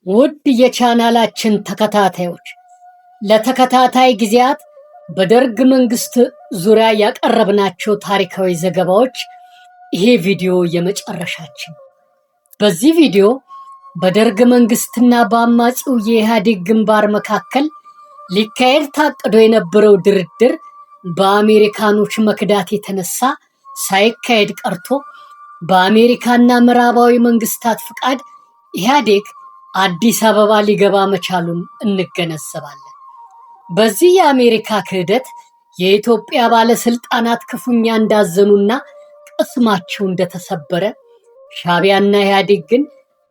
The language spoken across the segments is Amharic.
ውድ የቻናላችን ተከታታዮች ለተከታታይ ጊዜያት በደርግ መንግስት ዙሪያ ያቀረብናቸው ታሪካዊ ዘገባዎች ይሄ ቪዲዮ የመጨረሻችን። በዚህ ቪዲዮ በደርግ መንግስትና በአማጺው የኢህአዴግ ግንባር መካከል ሊካሄድ ታቅዶ የነበረው ድርድር በአሜሪካኖች መክዳት የተነሳ ሳይካሄድ ቀርቶ በአሜሪካና ምዕራባዊ መንግስታት ፍቃድ ኢህአዴግ አዲስ አበባ ሊገባ መቻሉን እንገነዘባለን። በዚህ የአሜሪካ ክህደት የኢትዮጵያ ባለስልጣናት ክፉኛ እንዳዘኑና ቅስማቸው እንደተሰበረ፣ ሻዕቢያና ኢህአዴግ ግን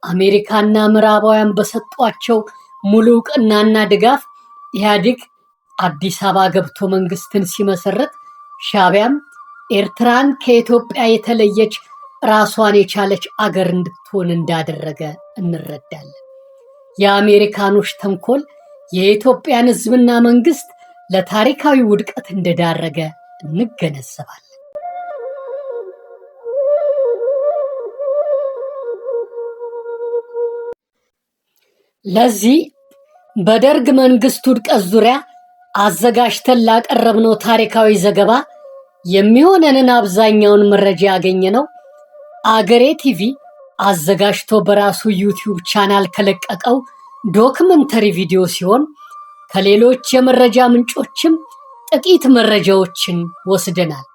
አሜሪካና ምዕራባውያን በሰጧቸው ሙሉ ዕውቅናና ድጋፍ ኢህአዴግ አዲስ አበባ ገብቶ መንግስትን ሲመሰረት፣ ሻዕቢያም ኤርትራን ከኢትዮጵያ የተለየች ራሷን የቻለች አገር እንድትሆን እንዳደረገ እንረዳለን። የአሜሪካኖች ተንኮል የኢትዮጵያን ሕዝብና መንግስት ለታሪካዊ ውድቀት እንደዳረገ እንገነዘባለን። ለዚህ በደርግ መንግስት ውድቀት ዙሪያ አዘጋጅተን ላቀረብነው ታሪካዊ ዘገባ የሚሆነንን አብዛኛውን መረጃ ያገኘነው አገሬ ቲቪ አዘጋጅቶ በራሱ ዩቲዩብ ቻናል ከለቀቀው ዶክመንተሪ ቪዲዮ ሲሆን ከሌሎች የመረጃ ምንጮችም ጥቂት መረጃዎችን ወስደናል።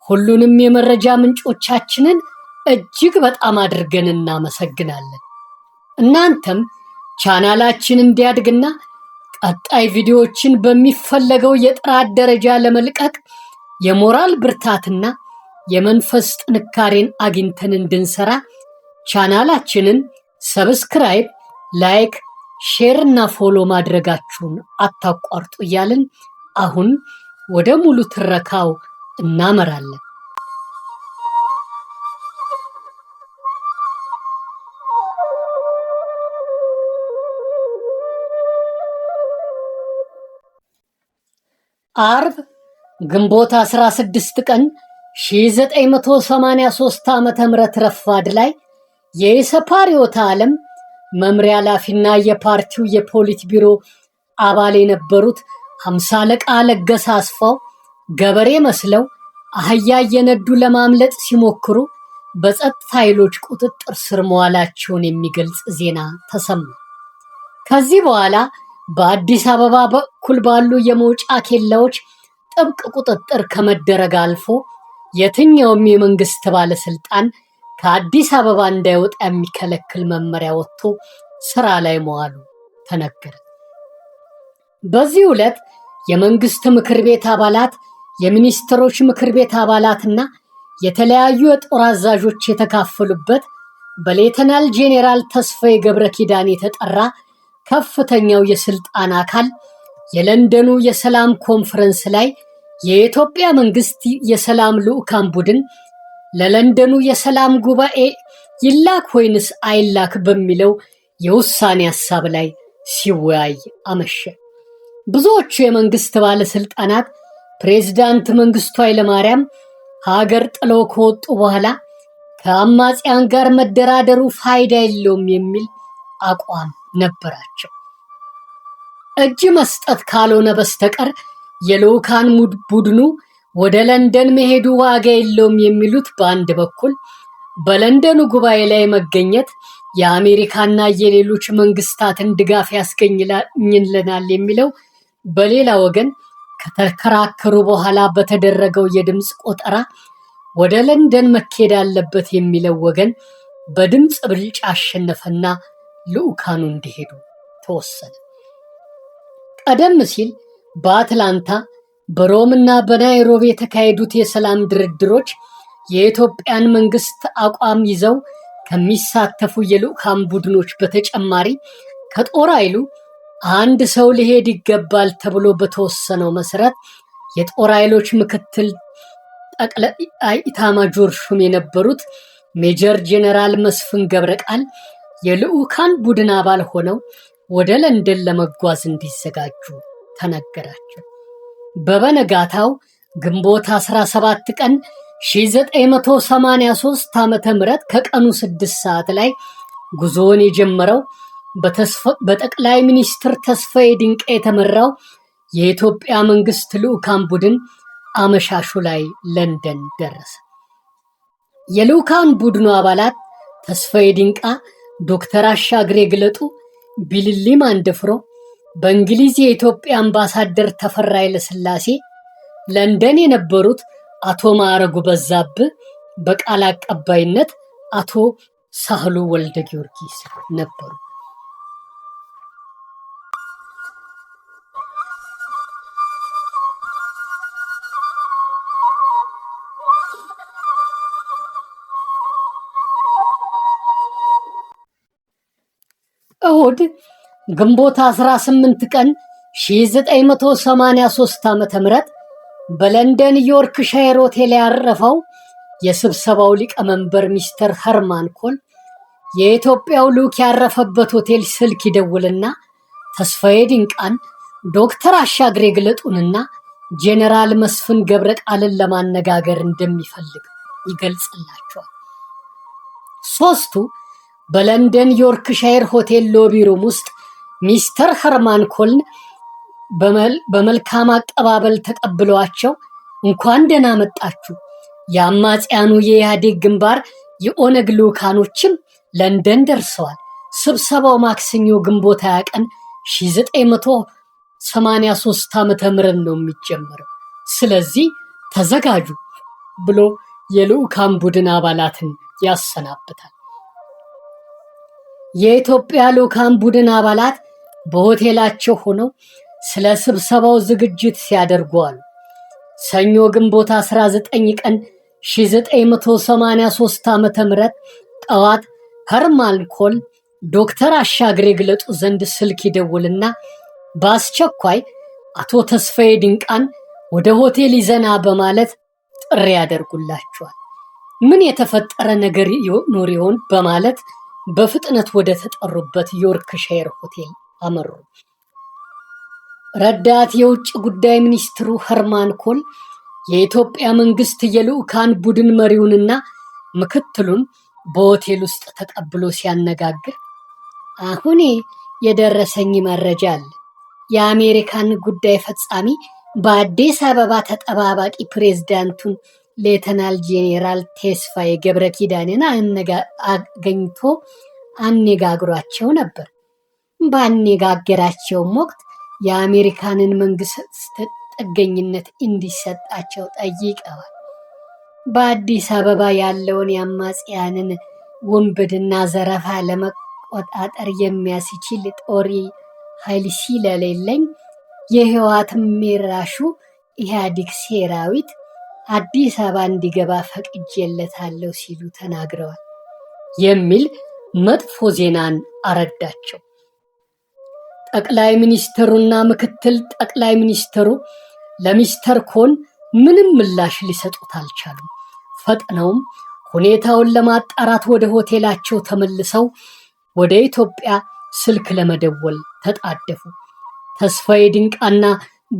ሁሉንም የመረጃ ምንጮቻችንን እጅግ በጣም አድርገን እናመሰግናለን። እናንተም ቻናላችን እንዲያድግና ቀጣይ ቪዲዮዎችን በሚፈለገው የጥራት ደረጃ ለመልቀቅ የሞራል ብርታትና የመንፈስ ጥንካሬን አግኝተን እንድንሰራ ቻናላችንን ሰብስክራይብ፣ ላይክ፣ ሼር እና ፎሎ ማድረጋችሁን አታቋርጡ እያልን አሁን ወደ ሙሉ ትረካው እናመራለን። አርብ ግንቦት 16 ቀን 1983 ዓ.ም ረፋድ ላይ የኢሰፓ ርዕዮተ ዓለም መምሪያ ኃላፊና የፓርቲው የፖሊት ቢሮ አባል የነበሩት 50 አለቃ ለገሰ አስፋው ገበሬ መስለው አህያ እየነዱ ለማምለጥ ሲሞክሩ በጸጥታ ኃይሎች ቁጥጥር ስር መዋላቸውን የሚገልጽ ዜና ተሰማ። ከዚህ በኋላ በአዲስ አበባ በኩል ባሉ የመውጫ ኬላዎች ጥብቅ ቁጥጥር ከመደረግ አልፎ የትኛውም የመንግስት ባለስልጣን ከአዲስ አበባ እንዳይወጣ የሚከለክል መመሪያ ወጥቶ ስራ ላይ መዋሉ ተነገረ። በዚህ ዕለት የመንግስት ምክር ቤት አባላት፣ የሚኒስትሮች ምክር ቤት አባላትና የተለያዩ የጦር አዛዦች የተካፈሉበት በሌተናል ጄኔራል ተስፋዬ ገብረ ኪዳን የተጠራ ከፍተኛው የስልጣን አካል የለንደኑ የሰላም ኮንፈረንስ ላይ የኢትዮጵያ መንግስት የሰላም ልዑካን ቡድን ለለንደኑ የሰላም ጉባኤ ይላክ ወይንስ አይላክ በሚለው የውሳኔ ሐሳብ ላይ ሲወያይ አመሸ። ብዙዎቹ የመንግስት ባለስልጣናት ፕሬዝዳንት መንግስቱ ኃይለማርያም ሀገር ጥለው ከወጡ በኋላ ከአማጽያን ጋር መደራደሩ ፋይዳ የለውም የሚል አቋም ነበራቸው። እጅ መስጠት ካልሆነ በስተቀር የልዑካን ቡድኑ ወደ ለንደን መሄዱ ዋጋ የለውም የሚሉት በአንድ በኩል፣ በለንደኑ ጉባኤ ላይ መገኘት የአሜሪካና የሌሎች መንግስታትን ድጋፍ ያስገኝልናል የሚለው በሌላ ወገን ከተከራከሩ በኋላ በተደረገው የድምፅ ቆጠራ ወደ ለንደን መካሄድ አለበት የሚለው ወገን በድምፅ ብልጫ አሸነፈና ልዑካኑ እንዲሄዱ ተወሰነ። ቀደም ሲል በአትላንታ፣ በሮምና በናይሮቢ የተካሄዱት የሰላም ድርድሮች የኢትዮጵያን መንግስት አቋም ይዘው ከሚሳተፉ የልዑካን ቡድኖች በተጨማሪ ከጦር ኃይሉ አንድ ሰው ሊሄድ ይገባል ተብሎ በተወሰነው መሰረት የጦር ኃይሎች ምክትል ጠቅላይ ኢታማጆር ሹም የነበሩት ሜጀር ጄኔራል መስፍን ገብረቃል የልዑካን ቡድን አባል ሆነው ወደ ለንደን ለመጓዝ እንዲዘጋጁ ተነገራቸው። በበነጋታው ግንቦት 17 ቀን 1983 ዓ.ም ከቀኑ 6 ሰዓት ላይ ጉዞውን የጀመረው በጠቅላይ ሚኒስትር ተስፋዬ ድንቃ የተመራው የኢትዮጵያ መንግስት ልዑካን ቡድን አመሻሹ ላይ ለንደን ደረሰ። የልዑካን ቡድኑ አባላት ተስፋዬ ድንቃ፣ ዶክተር አሻግሬ ግለጡ፣ ቢልሊ ማንደፍሮ፣ በእንግሊዝ የኢትዮጵያ አምባሳደር ተፈራ ኃይለሥላሴ፣ ለንደን የነበሩት አቶ ማዕረጉ በዛብህ፣ በቃል አቀባይነት አቶ ሳህሉ ወልደ ጊዮርጊስ ነበሩ። እሁድ ግንቦት 18 ቀን 1983 ዓ.ም በለንደን ዮርክሻየር ሆቴል ያረፈው የስብሰባው ሊቀመንበር ሚስተር ኸርማን ኮል የኢትዮጵያው ልዑክ ያረፈበት ሆቴል ስልክ ይደውልና ተስፋዬ ድንቃን፣ ዶክተር አሻግሬ ግለጡንና ጄኔራል መስፍን ገብረ ቃልን ለማነጋገር እንደሚፈልግ ይገልጽላቸዋል። ሶስቱ በለንደን ዮርክሻየር ሆቴል ሎቢ ሩም ውስጥ ሚስተር ኸርማን ኮልን በመልካም አቀባበል ተቀብለዋቸው እንኳን ደህና መጣችሁ፣ የአማጽያኑ የኢህአዴግ ግንባር የኦነግ ልዑካኖችም ለንደን ደርሰዋል፣ ስብሰባው ማክሰኞ ግንቦት 20 ቀን 1983 ዓ.ም ነው የሚጀመረው፣ ስለዚህ ተዘጋጁ ብሎ የልዑካን ቡድን አባላትን ያሰናብታል። የኢትዮጵያ ልዑካን ቡድን አባላት በሆቴላቸው ሆነው ስለ ስብሰባው ዝግጅት ሲያደርጉ አሉ። ሰኞ ግንቦት 19 ቀን 1983 ዓ.ም ጠዋት ኸርማን ኮል ዶክተር አሻግሬ ግለጡ ዘንድ ስልክ ይደውልና በአስቸኳይ አቶ ተስፋዬ ድንቃን ወደ ሆቴል ይዘና በማለት ጥሪ ያደርጉላቸዋል። ምን የተፈጠረ ነገር ኖር ይሆን በማለት በፍጥነት ወደ ተጠሩበት ዮርክሻየር ሆቴል አመሩ። ረዳት የውጭ ጉዳይ ሚኒስትሩ ኸርማን ኮል የኢትዮጵያ መንግስት የልዑካን ቡድን መሪውንና ምክትሉን በሆቴል ውስጥ ተቀብሎ ሲያነጋግር አሁን የደረሰኝ መረጃ አለ። የአሜሪካን ጉዳይ ፈጻሚ በአዲስ አበባ ተጠባባቂ ፕሬዝዳንቱን ሌተናል ጄኔራል ተስፋዬ ገብረ ኪዳንን አገኝቶ አነጋግሯቸው ነበር። ባነጋገራቸውም ወቅት የአሜሪካንን መንግስት ጥገኝነት እንዲሰጣቸው ጠይቀዋል። በአዲስ አበባ ያለውን የአማጽያንን ውንብድና ዘረፋ ለመቆጣጠር የሚያስችል ጦር ኃይል ስለሌለኝ የህወሓት መራሹ ኢህአዴግ ሰራዊት አዲስ አበባ እንዲገባ ፈቅጄለታለሁ ሲሉ ተናግረዋል የሚል መጥፎ ዜናን አረዳቸው። ጠቅላይ ሚኒስትሩና ምክትል ጠቅላይ ሚኒስትሩ ለሚስተር ኮል ምንም ምላሽ ሊሰጡት አልቻሉም። ፈጥነውም ሁኔታውን ለማጣራት ወደ ሆቴላቸው ተመልሰው ወደ ኢትዮጵያ ስልክ ለመደወል ተጣደፉ። ተስፋዬ ድንቃና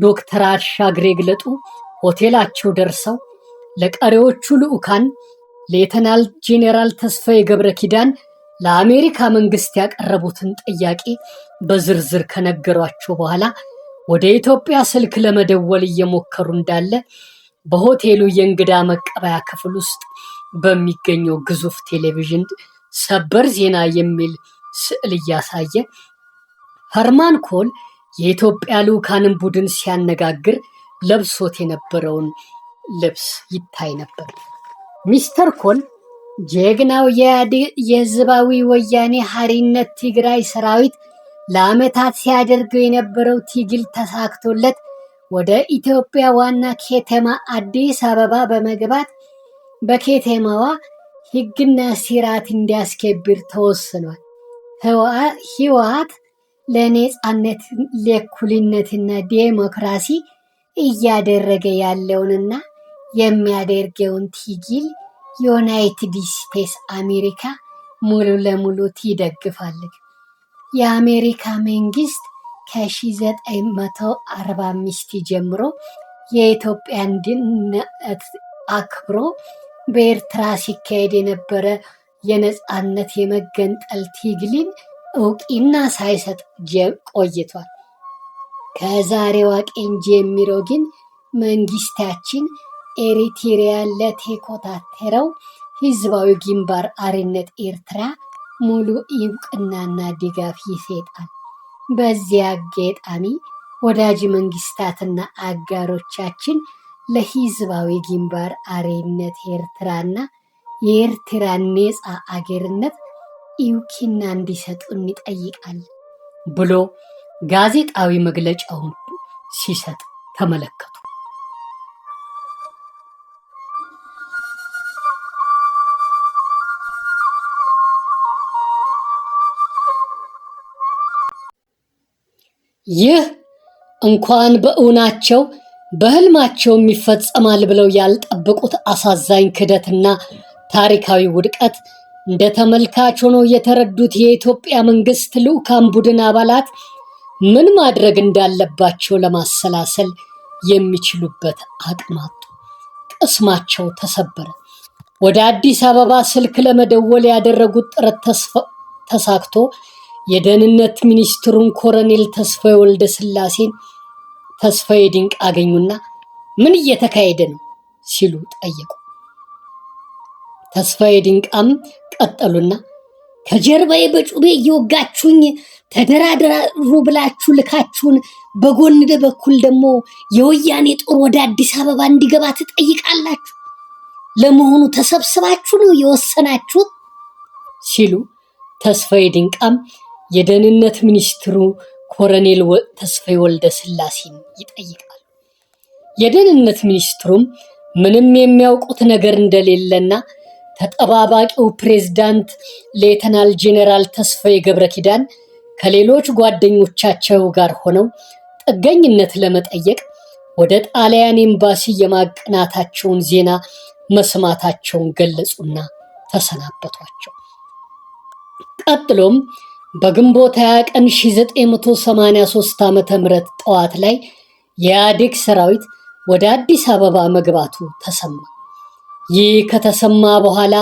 ዶክተር አሻግሬ ግለጡ ሆቴላቸው ደርሰው ለቀሪዎቹ ልዑካን ሌተናል ጄኔራል ተስፋዬ ገብረ ኪዳን ለአሜሪካ መንግስት ያቀረቡትን ጥያቄ በዝርዝር ከነገሯቸው በኋላ ወደ ኢትዮጵያ ስልክ ለመደወል እየሞከሩ እንዳለ በሆቴሉ የእንግዳ መቀበያ ክፍል ውስጥ በሚገኘው ግዙፍ ቴሌቪዥን ሰበር ዜና የሚል ስዕል እያሳየ ኸርማን ኮል የኢትዮጵያ ልዑካንን ቡድን ሲያነጋግር ለብሶት የነበረውን ልብስ ይታይ ነበር። ሚስተር ኮል ጀግናው የህዝባዊ ወያኔ ሓርነት ትግራይ ሰራዊት ለዓመታት ሲያደርገው የነበረው ትግል ተሳክቶለት ወደ ኢትዮጵያ ዋና ከተማ አዲስ አበባ በመግባት በከተማዋ ህግና ስርዓት እንዲያስከብር ተወስኗል። ህወሓት ለነጻነት ለእኩልነትና ዴሞክራሲ እያደረገ ያለውንና የሚያደርገውን ትግል ዩናይትድ ስቴትስ አሜሪካ ሙሉ ለሙሉ ትደግፋለች። የአሜሪካ መንግስት ከ1945 ጀምሮ የኢትዮጵያ አንድነት አክብሮ በኤርትራ ሲካሄድ የነበረ የነጻነት የመገንጠል ትግልን እውቅና ሳይሰጥ ቆይቷል። ከዛሬዋ ቀን ጀምሮ ግን መንግስታችን ኤሪትሪያን ለተኮታተረው ህዝባዊ ግንባር ሓርነት ኤርትራ ሙሉ እውቅናና ድጋፍ ይሰጣል። በዚህ አጋጣሚ ወዳጅ መንግስታትና አጋሮቻችን ለህዝባዊ ግንባር ሓርነት ኤርትራና የኤርትራ ነፃ አገርነት እውቅና እንዲሰጡ እንጠይቃለን ብሎ ጋዜጣዊ መግለጫውን ሲሰጥ ተመለከቱ። ይህ እንኳን በእውናቸው በህልማቸውም ይፈጸማል ብለው ያልጠበቁት አሳዛኝ ክደትና ታሪካዊ ውድቀት እንደ ተመልካች ሆነው የተረዱት የኢትዮጵያ መንግስት ልዑካን ቡድን አባላት ምን ማድረግ እንዳለባቸው ለማሰላሰል የሚችሉበት አቅም አጡ። ቅስማቸው ተሰበረ። ወደ አዲስ አበባ ስልክ ለመደወል ያደረጉት ጥረት ተሳክቶ የደህንነት ሚኒስትሩን ኮሎኔል ተስፋዬ ወልደ ስላሴን ተስፋዬ ድንቅ አገኙና ምን እየተካሄደ ነው ሲሉ ጠየቁ። ተስፋዬ ድንቃም ቀጠሉና ከጀርባዬ በጩቤ እየወጋችሁኝ ተደራደሩ ብላችሁ ልካችሁን በጎን በኩል ደግሞ የወያኔ ጦር ወደ አዲስ አበባ እንዲገባ ትጠይቃላችሁ። ለመሆኑ ተሰብስባችሁ ነው የወሰናችሁት? ሲሉ ተስፋዬ ድንቃም የደህንነት ሚኒስትሩ ኮሎኔል ተስፋዬ ወልደ ስላሴን ይጠይቃሉ። የደህንነት ሚኒስትሩም ምንም የሚያውቁት ነገር እንደሌለና ተጠባባቂው ፕሬዝዳንት ሌተናል ጄኔራል ተስፋዬ ገብረ ኪዳን ከሌሎች ጓደኞቻቸው ጋር ሆነው ጥገኝነት ለመጠየቅ ወደ ጣሊያን ኤምባሲ የማቅናታቸውን ዜና መስማታቸውን ገለጹና ተሰናበቷቸው። ቀጥሎም በግንቦት 20 ቀን 1983 ዓ.ም ጠዋት ላይ የኢህአዴግ ሰራዊት ወደ አዲስ አበባ መግባቱ ተሰማ። ይህ ከተሰማ በኋላ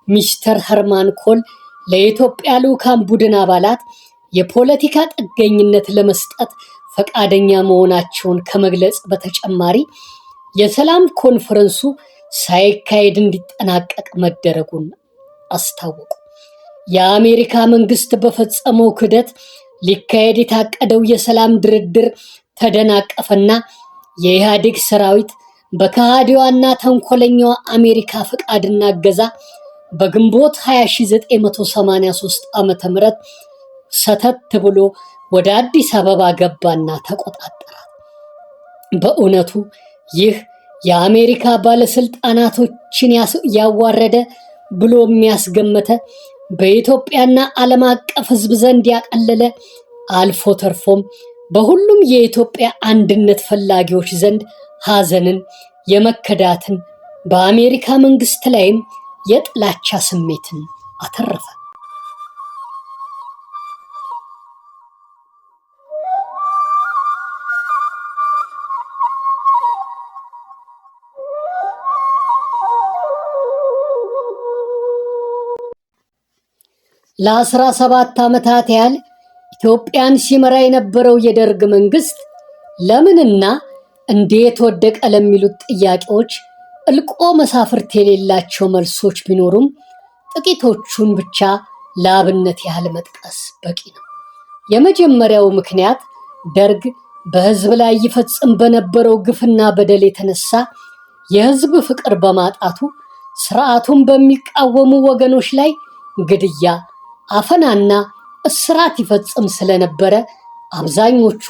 ሚስተር ኸርማን ኮል ለኢትዮጵያ ልዑካን ቡድን አባላት የፖለቲካ ጥገኝነት ለመስጠት ፈቃደኛ መሆናቸውን ከመግለጽ በተጨማሪ የሰላም ኮንፈረንሱ ሳይካሄድ እንዲጠናቀቅ መደረጉን አስታወቁ። የአሜሪካ መንግስት በፈጸመው ክደት ሊካሄድ የታቀደው የሰላም ድርድር ተደናቀፈና የኢህአዴግ ሰራዊት በከሃዲዋና ተንኮለኛዋ አሜሪካ ፈቃድና እገዛ በግንቦት 1983 ዓ.ም ሰተት ብሎ ወደ አዲስ አበባ ገባና ተቆጣጠራት። በእውነቱ ይህ የአሜሪካ ባለስልጣናቶችን ያዋረደ ብሎ የሚያስገመተ በኢትዮጵያና ዓለም አቀፍ ህዝብ ዘንድ ያቀለለ አልፎ ተርፎም በሁሉም የኢትዮጵያ አንድነት ፈላጊዎች ዘንድ ሐዘንን፣ የመከዳትን በአሜሪካ መንግስት ላይም የጥላቻ ስሜትን አተረፈ። ለ17 ዓመታት ያህል ኢትዮጵያን ሲመራ የነበረው የደርግ መንግስት ለምንና እንዴት ወደቀ ለሚሉት ጥያቄዎች እልቆ መሳፍርት የሌላቸው መልሶች ቢኖሩም ጥቂቶቹን ብቻ ለአብነት ያህል መጥቀስ በቂ ነው። የመጀመሪያው ምክንያት ደርግ በህዝብ ላይ ይፈጽም በነበረው ግፍና በደል የተነሳ የህዝብ ፍቅር በማጣቱ ስርዓቱን በሚቃወሙ ወገኖች ላይ ግድያ፣ አፈናና እስራት ይፈጽም ስለነበረ አብዛኞቹ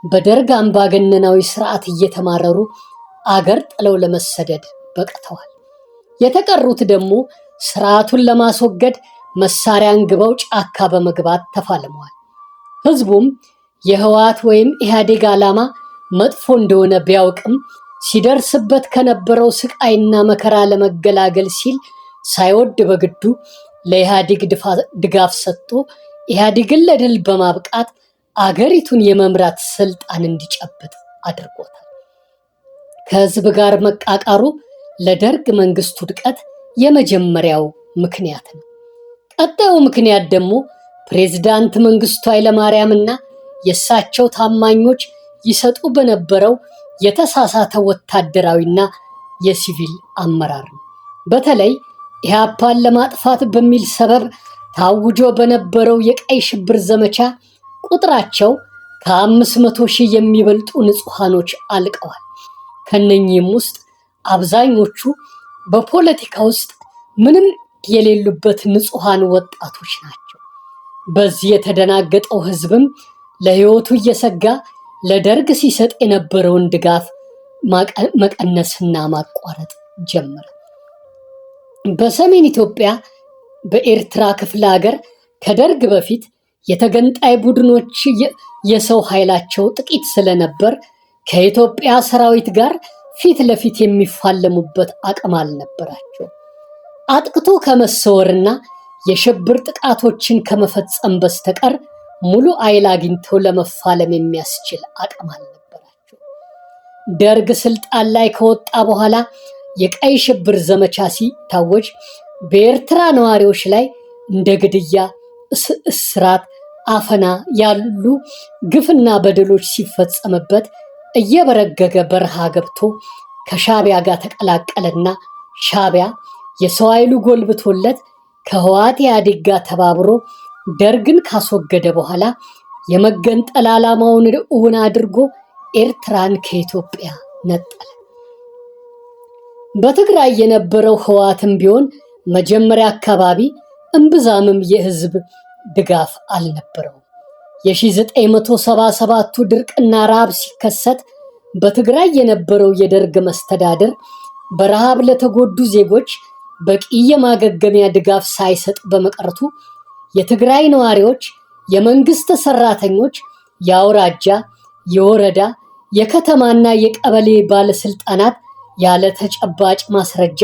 በደርግ አምባገነናዊ ስርዓት እየተማረሩ አገር ጥለው ለመሰደድ በቅተዋል። የተቀሩት ደግሞ ስርዓቱን ለማስወገድ መሳሪያ አንግበው ጫካ በመግባት ተፋልመዋል። ህዝቡም የህወሓት ወይም ኢህአዴግ ዓላማ መጥፎ እንደሆነ ቢያውቅም ሲደርስበት ከነበረው ስቃይና መከራ ለመገላገል ሲል ሳይወድ በግዱ ለኢህአዴግ ድጋፍ ሰጥቶ ኢህአዴግን ለድል በማብቃት አገሪቱን የመምራት ስልጣን እንዲጨብጥ አድርጎታል። ከህዝብ ጋር መቃቃሩ ለደርግ መንግስት ውድቀት የመጀመሪያው ምክንያት ነው። ቀጣዩ ምክንያት ደግሞ ፕሬዝዳንት መንግስቱ ኃይለማርያምና የእሳቸው ታማኞች ይሰጡ በነበረው የተሳሳተ ወታደራዊና የሲቪል አመራር ነው። በተለይ ኢህአፓን ለማጥፋት በሚል ሰበብ ታውጆ በነበረው የቀይ ሽብር ዘመቻ ቁጥራቸው ከ500,000 የሚበልጡ ንጹሃኖች አልቀዋል። ከነኚህም ውስጥ አብዛኞቹ በፖለቲካ ውስጥ ምንም የሌሉበት ንጹሃን ወጣቶች ናቸው። በዚህ የተደናገጠው ህዝብም ለህይወቱ እየሰጋ ለደርግ ሲሰጥ የነበረውን ድጋፍ መቀነስና ማቋረጥ ጀመረ። በሰሜን ኢትዮጵያ በኤርትራ ክፍለ ሀገር ከደርግ በፊት የተገንጣይ ቡድኖች የሰው ኃይላቸው ጥቂት ስለነበር ከኢትዮጵያ ሰራዊት ጋር ፊት ለፊት የሚፋለሙበት አቅም አልነበራቸው። አጥቅቶ ከመሰወርና የሽብር ጥቃቶችን ከመፈጸም በስተቀር ሙሉ ኃይል አግኝተው ለመፋለም የሚያስችል አቅም አልነበራቸው። ደርግ ስልጣን ላይ ከወጣ በኋላ የቀይ ሽብር ዘመቻ ሲታወጅ በኤርትራ ነዋሪዎች ላይ እንደ ግድያ፣ እስራት፣ አፈና ያሉ ግፍና በደሎች ሲፈጸምበት እየበረገገ በረሃ ገብቶ ከሻቢያ ጋር ተቀላቀለና ሻቢያ የሰው ኃይሉ ጎልብቶለት ከህወሓት ኢህአዴግ ጋር ተባብሮ ደርግን ካስወገደ በኋላ የመገንጠል ዓላማውን እውን አድርጎ ኤርትራን ከኢትዮጵያ ነጠለ። በትግራይ የነበረው ህወሓትም ቢሆን መጀመሪያ አካባቢ እምብዛምም የህዝብ ድጋፍ አልነበረውም። የ1977ቱ ድርቅና ረሃብ ሲከሰት በትግራይ የነበረው የደርግ መስተዳድር በረሃብ ለተጎዱ ዜጎች በቂ የማገገሚያ ድጋፍ ሳይሰጥ በመቅረቱ የትግራይ ነዋሪዎች፣ የመንግስት ሰራተኞች፣ የአውራጃ፣ የወረዳ፣ የከተማና የቀበሌ ባለስልጣናት ያለ ተጨባጭ ማስረጃ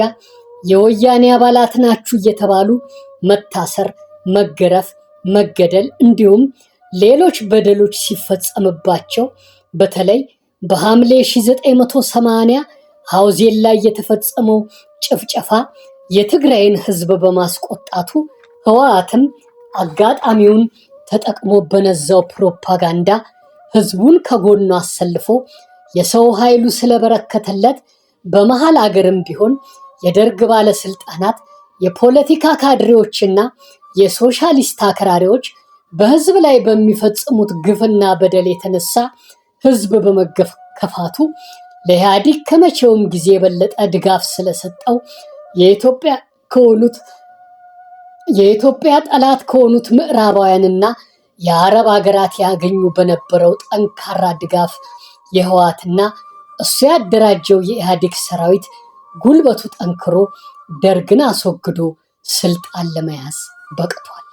የወያኔ አባላት ናችሁ እየተባሉ መታሰር፣ መገረፍ፣ መገደል እንዲሁም ሌሎች በደሎች ሲፈጸምባቸው በተለይ በሐምሌ 1980 ሐውዜን ላይ የተፈጸመው ጭፍጨፋ የትግራይን ህዝብ በማስቆጣቱ ህወሓትም አጋጣሚውን ተጠቅሞ በነዛው ፕሮፓጋንዳ ህዝቡን ከጎኑ አሰልፎ የሰው ኃይሉ ስለበረከተለት በመሃል አገርም ቢሆን የደርግ ባለስልጣናት፣ የፖለቲካ ካድሬዎችና የሶሻሊስት አክራሪዎች በህዝብ ላይ በሚፈጽሙት ግፍና በደል የተነሳ ህዝብ በመገፋቱ ለኢህአዴግ ከመቼውም ጊዜ የበለጠ ድጋፍ ስለሰጠው የኢትዮጵያ ጠላት ከሆኑት ምዕራባውያንና የአረብ ሀገራት ያገኙ በነበረው ጠንካራ ድጋፍ የህወሓትና እሱ ያደራጀው የኢህአዴግ ሰራዊት ጉልበቱ ጠንክሮ ደርግን አስወግዶ ስልጣን ለመያዝ በቅቷል።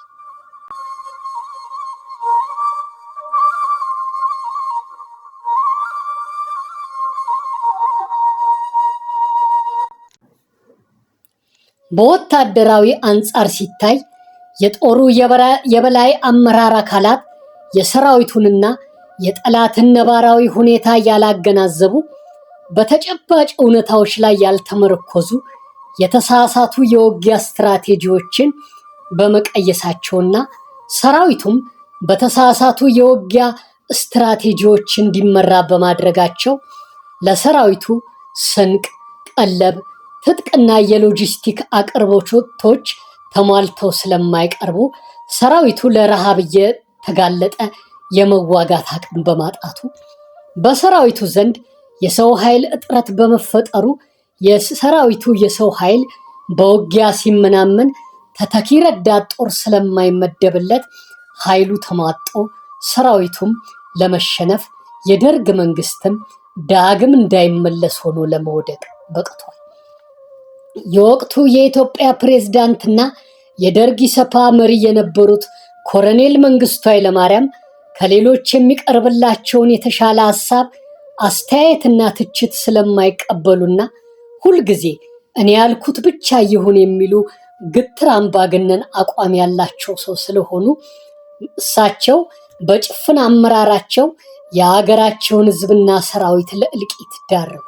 በወታደራዊ አንጻር ሲታይ የጦሩ የበላይ አመራር አካላት የሰራዊቱንና የጠላትን ነባራዊ ሁኔታ ያላገናዘቡ፣ በተጨባጭ እውነታዎች ላይ ያልተመረኮዙ የተሳሳቱ የውጊያ ስትራቴጂዎችን በመቀየሳቸውና ሰራዊቱም በተሳሳቱ የውጊያ ስትራቴጂዎች እንዲመራ በማድረጋቸው ለሰራዊቱ ስንቅ፣ ቀለብ፣ ትጥቅና የሎጂስቲክ አቅርቦቶች ተሟልተው ስለማይቀርቡ ሰራዊቱ ለረሃብ እየተጋለጠ የመዋጋት አቅም በማጣቱ በሰራዊቱ ዘንድ የሰው ኃይል እጥረት በመፈጠሩ የሰራዊቱ የሰው ኃይል በውጊያ ሲመናመን ተተኪ ረዳት ጦር ስለማይመደብለት ኃይሉ ተሟጦ ሰራዊቱም ለመሸነፍ የደርግ መንግስትም ዳግም እንዳይመለስ ሆኖ ለመውደቅ በቅቷል። የወቅቱ የኢትዮጵያ ፕሬዝዳንትና የደርግ ኢሰፓ መሪ የነበሩት ኮሎኔል መንግስቱ ኃይለማርያም ከሌሎች የሚቀርብላቸውን የተሻለ ሀሳብ፣ አስተያየትና ትችት ስለማይቀበሉና ሁልጊዜ እኔ ያልኩት ብቻ ይሁን የሚሉ ግትር አምባገነን አቋም ያላቸው ሰው ስለሆኑ እሳቸው በጭፍን አመራራቸው የሀገራቸውን ህዝብና ሰራዊት ለእልቂት ዳረጉ።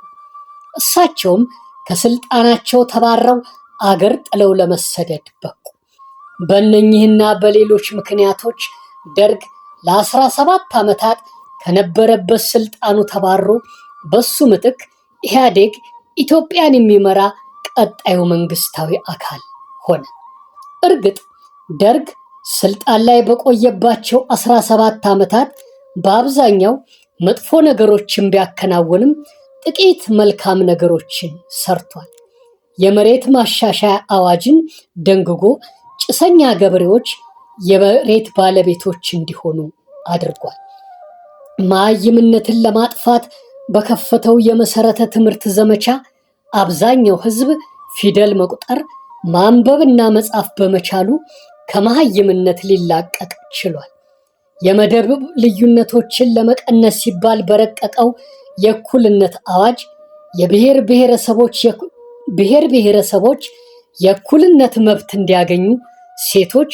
እሳቸውም ከስልጣናቸው ተባረው አገር ጥለው ለመሰደድ በቁ። በእነኚህና በሌሎች ምክንያቶች ደርግ ለ17 ዓመታት ከነበረበት ስልጣኑ ተባሮ በሱ ምትክ ኢህአዴግ ኢትዮጵያን የሚመራ ቀጣዩ መንግስታዊ አካል ሆነ። እርግጥ ደርግ ስልጣን ላይ በቆየባቸው 17 ዓመታት በአብዛኛው መጥፎ ነገሮችን ቢያከናውንም ጥቂት መልካም ነገሮችን ሰርቷል። የመሬት ማሻሻያ አዋጅን ደንግጎ ጭሰኛ ገበሬዎች የመሬት ባለቤቶች እንዲሆኑ አድርጓል። መሃይምነትን ለማጥፋት በከፈተው የመሰረተ ትምህርት ዘመቻ አብዛኛው ህዝብ ፊደል መቁጠር ማንበብና መጻፍ በመቻሉ ከመሃይምነት ሊላቀቅ ችሏል። የመደብ ልዩነቶችን ለመቀነስ ሲባል በረቀቀው የእኩልነት አዋጅ የብሔር ብሔረሰቦች የእኩልነት መብት እንዲያገኙ፣ ሴቶች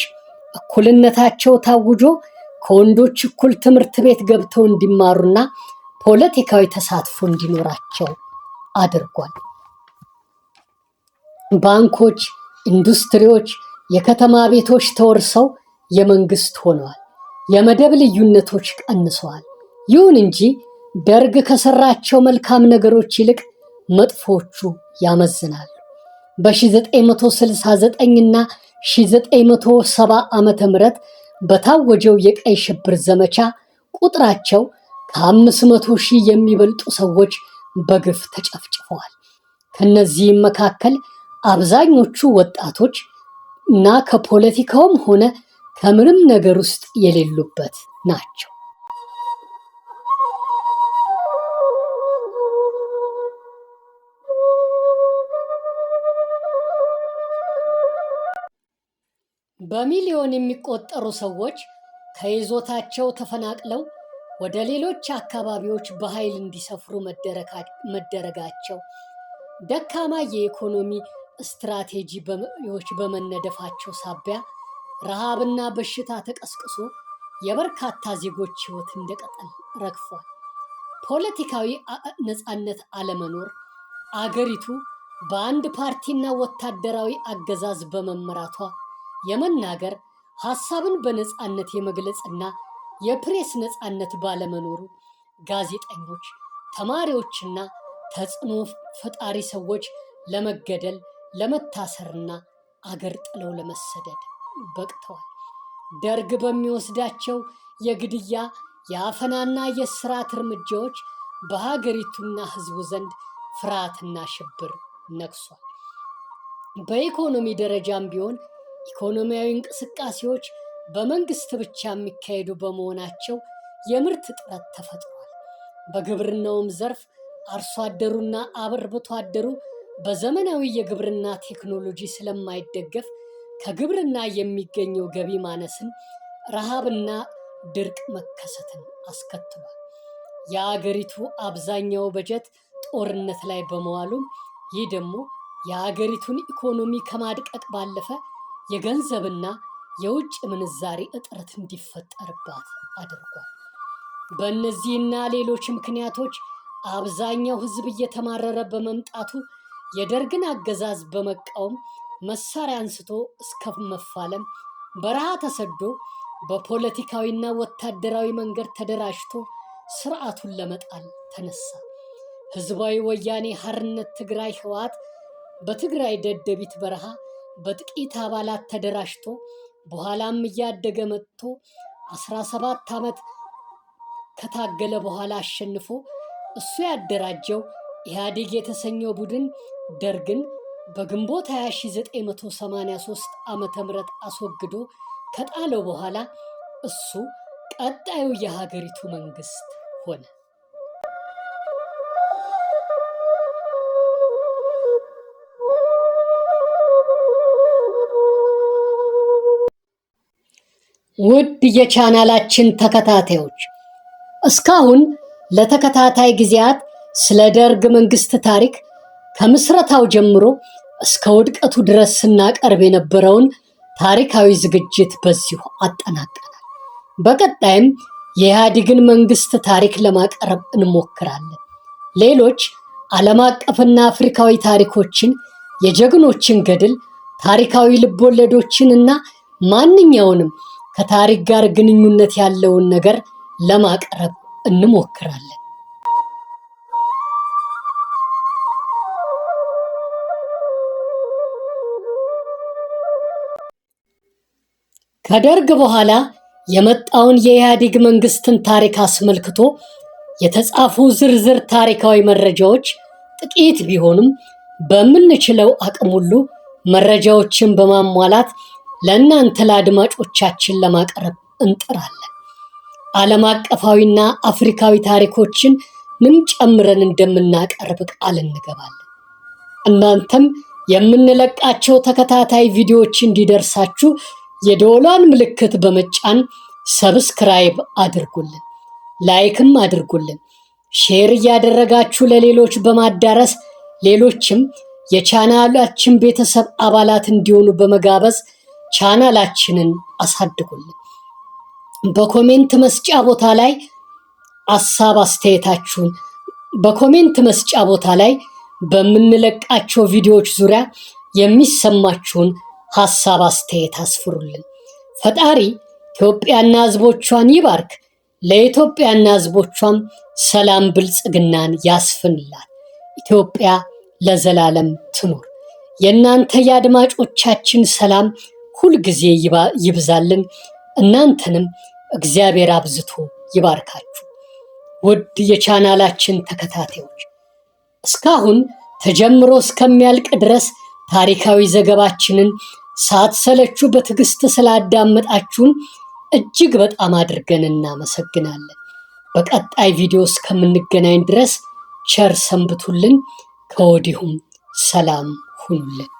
እኩልነታቸው ታውጆ ከወንዶች እኩል ትምህርት ቤት ገብተው እንዲማሩና ፖለቲካዊ ተሳትፎ እንዲኖራቸው አድርጓል። ባንኮች፣ ኢንዱስትሪዎች፣ የከተማ ቤቶች ተወርሰው የመንግስት ሆነዋል። የመደብ ልዩነቶች ቀንሰዋል። ይሁን እንጂ ደርግ ከሰራቸው መልካም ነገሮች ይልቅ መጥፎቹ ያመዝናሉ። በ1969 እና 1970 ዓመተ ምህረት በታወጀው የቀይ ሽብር ዘመቻ ቁጥራቸው ከ500 ሺህ የሚበልጡ ሰዎች በግፍ ተጨፍጭፈዋል። ከነዚህም መካከል አብዛኞቹ ወጣቶች እና ከፖለቲካውም ሆነ ከምንም ነገር ውስጥ የሌሉበት ናቸው። በሚሊዮን የሚቆጠሩ ሰዎች ከይዞታቸው ተፈናቅለው ወደ ሌሎች አካባቢዎች በኃይል እንዲሰፍሩ መደረጋቸው፣ ደካማ የኢኮኖሚ ስትራቴጂዎች በመነደፋቸው ሳቢያ ረሃብና በሽታ ተቀስቅሶ የበርካታ ዜጎች ሕይወት እንደ ቅጠል ረግፏል። ፖለቲካዊ ነፃነት አለመኖር፣ አገሪቱ በአንድ ፓርቲና ወታደራዊ አገዛዝ በመመራቷ የመናገር ሐሳብን በነፃነት የመግለጽና የፕሬስ ነፃነት ባለመኖሩ ጋዜጠኞች፣ ተማሪዎችና ተጽዕኖ ፈጣሪ ሰዎች ለመገደል፣ ለመታሰርና አገር ጥለው ለመሰደድ በቅተዋል። ደርግ በሚወስዳቸው የግድያ፣ የአፈናና የእስራት እርምጃዎች በሀገሪቱና ሕዝቡ ዘንድ ፍርሃትና ሽብር ነግሷል። በኢኮኖሚ ደረጃም ቢሆን ኢኮኖሚያዊ እንቅስቃሴዎች በመንግስት ብቻ የሚካሄዱ በመሆናቸው የምርት እጥረት ተፈጥሯል። በግብርናውም ዘርፍ አርሶ አደሩና አርብቶ አደሩ በዘመናዊ የግብርና ቴክኖሎጂ ስለማይደገፍ ከግብርና የሚገኘው ገቢ ማነስን፣ ረሃብና ድርቅ መከሰትን አስከትሏል። የአገሪቱ አብዛኛው በጀት ጦርነት ላይ በመዋሉም ይህ ደግሞ የአገሪቱን ኢኮኖሚ ከማድቀቅ ባለፈ የገንዘብና የውጭ ምንዛሪ እጥረት እንዲፈጠርባት አድርጓል። በእነዚህና ሌሎች ምክንያቶች አብዛኛው ሕዝብ እየተማረረ በመምጣቱ የደርግን አገዛዝ በመቃወም መሳሪያ አንስቶ እስከ መፋለም፣ በረሃ ተሰዶ በፖለቲካዊና ወታደራዊ መንገድ ተደራጅቶ ስርዓቱን ለመጣል ተነሳ። ህዝባዊ ወያኔ ሓርነት ትግራይ ህወሓት በትግራይ ደደቢት በረሃ በጥቂት አባላት ተደራጅቶ በኋላም እያደገ መጥቶ 17 ዓመት ከታገለ በኋላ አሸንፎ እሱ ያደራጀው ኢህአዴግ የተሰኘው ቡድን ደርግን በግንቦት 1983 ዓመተ ምህረት አስወግዶ ከጣለው በኋላ እሱ ቀጣዩ የሀገሪቱ መንግስት ሆነ። ውድ የቻናላችን ተከታታዮች እስካሁን ለተከታታይ ጊዜያት ስለ ደርግ መንግስት ታሪክ ከምስረታው ጀምሮ እስከ ውድቀቱ ድረስ ስናቀርብ የነበረውን ታሪካዊ ዝግጅት በዚሁ አጠናቀናል። በቀጣይም የኢህአዴግን መንግስት ታሪክ ለማቅረብ እንሞክራለን። ሌሎች ዓለም አቀፍና አፍሪካዊ ታሪኮችን፣ የጀግኖችን ገድል፣ ታሪካዊ ልቦለዶችንና ማንኛውንም ከታሪክ ጋር ግንኙነት ያለውን ነገር ለማቅረብ እንሞክራለን። ከደርግ በኋላ የመጣውን የኢህአዴግ መንግስትን ታሪክ አስመልክቶ የተጻፉ ዝርዝር ታሪካዊ መረጃዎች ጥቂት ቢሆኑም በምንችለው አቅም ሁሉ መረጃዎችን በማሟላት ለእናንተ ለአድማጮቻችን ለማቅረብ እንጥራለን። ዓለም አቀፋዊና አፍሪካዊ ታሪኮችን ምን ጨምረን እንደምናቀርብ ቃል እንገባለን። እናንተም የምንለቃቸው ተከታታይ ቪዲዮዎች እንዲደርሳችሁ የደወሏን ምልክት በመጫን ሰብስክራይብ አድርጉልን፣ ላይክም አድርጉልን። ሼር እያደረጋችሁ ለሌሎች በማዳረስ ሌሎችም የቻናላችን ቤተሰብ አባላት እንዲሆኑ በመጋበዝ ቻናላችንን አሳድጉልን። በኮሜንት መስጫ ቦታ ላይ በምንለቃቸው ቪዲዮዎች ዙሪያ የሚሰማችሁን ሐሳብ አስተያየት አስፍሩልን። ፈጣሪ ኢትዮጵያና ሕዝቦቿን ይባርክ። ለኢትዮጵያና ሕዝቦቿም ሰላም ብልጽግናን ያስፍንላት። ኢትዮጵያ ለዘላለም ትኑር። የእናንተ የአድማጮቻችን ሰላም ሁልጊዜ ይብዛልን። እናንተንም እግዚአብሔር አብዝቶ ይባርካችሁ። ውድ የቻናላችን ተከታታዮች እስካሁን ተጀምሮ እስከሚያልቅ ድረስ ታሪካዊ ዘገባችንን ሳትሰለቹ በትዕግስት ስላዳመጣችሁን እጅግ በጣም አድርገን እናመሰግናለን። በቀጣይ ቪዲዮ እስከምንገናኝ ድረስ ቸር ሰንብቱልን። ከወዲሁም ሰላም ሁኑልን።